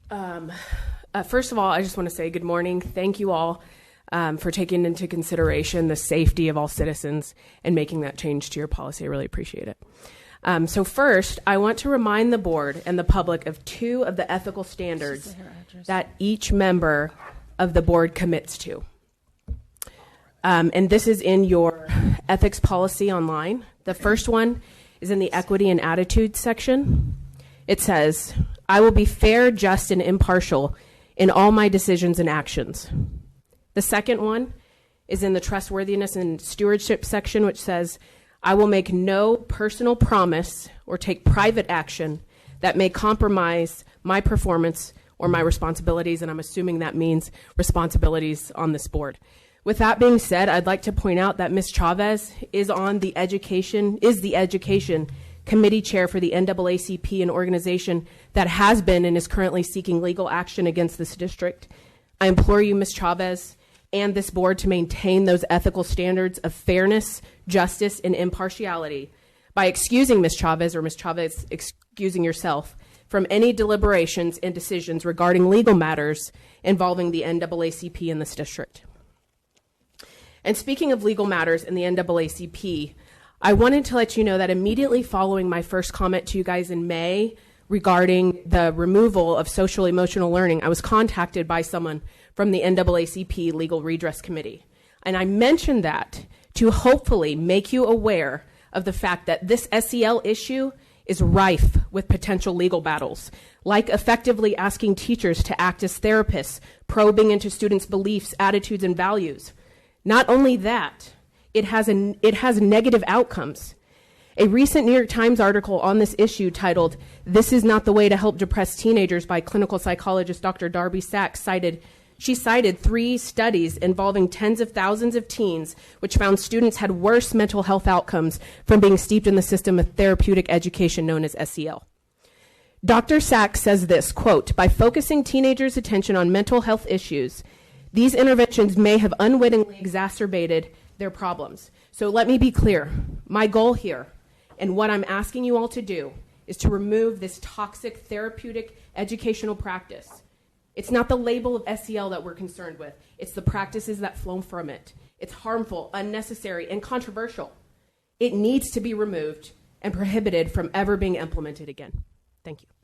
First of all, I just want to say good morning. Thank you all for taking into consideration the safety of all citizens and making that change to your policy. I really appreciate it. So first, I want to remind the board and the public of two of the ethical standards that each member of the board commits to. And this is in your ethics policy online. The first one is in the equity and attitude section. It says, I will be fair, just, and impartial in all my decisions and actions. The second one is in the trustworthiness and stewardship section, which says, I will make no personal promise or take private action that may compromise my performance or my responsibilities, and I'm assuming that means responsibilities on this board. With that being said, I'd like to point out that Ms. Chavez is the education committee chair for the NAACP, an organization that has been and is currently seeking legal action against this district. I implore you, Ms. Chavez, and this board to maintain those ethical standards of fairness, justice, and impartiality by excusing Ms. Chavez, or Ms. Chavez excusing yourself, from any deliberations and decisions regarding legal matters involving the NAACP in this district. And speaking of legal matters in the NAACP, I wanted to let you know that immediately following my first comment to you guys in May regarding the removal of social emotional learning, I was contacted by someone from the NAACP Legal Redress Committee. And I mentioned that to hopefully make you aware of the fact that this SEL issue is rife with potential legal battles, like effectively asking teachers to act as therapists, probing into students' beliefs, attitudes, and values. Not only that, it has negative outcomes. A recent New York Times article on this issue titled, This is Not the Way to Help Depressed Teenagers by clinical psychologist Dr. Darby Sachs cited 3 studies involving tens of thousands of teens, which found students had worse mental health outcomes from being steeped in the system of therapeutic education known as SEL. Dr. Sachs says this, quote, by focusing teenagers' attention on mental health issues, these interventions may have unwittingly exacerbated their problems. So let me be clear. My goal here, and what I'm asking you all to do, is to remove this toxic therapeutic educational practice. It's not the label of SEL that we're concerned with. It's the practices that flow from it. It's harmful, unnecessary, and controversial. It needs to be removed and prohibited from ever being implemented again. Thank you.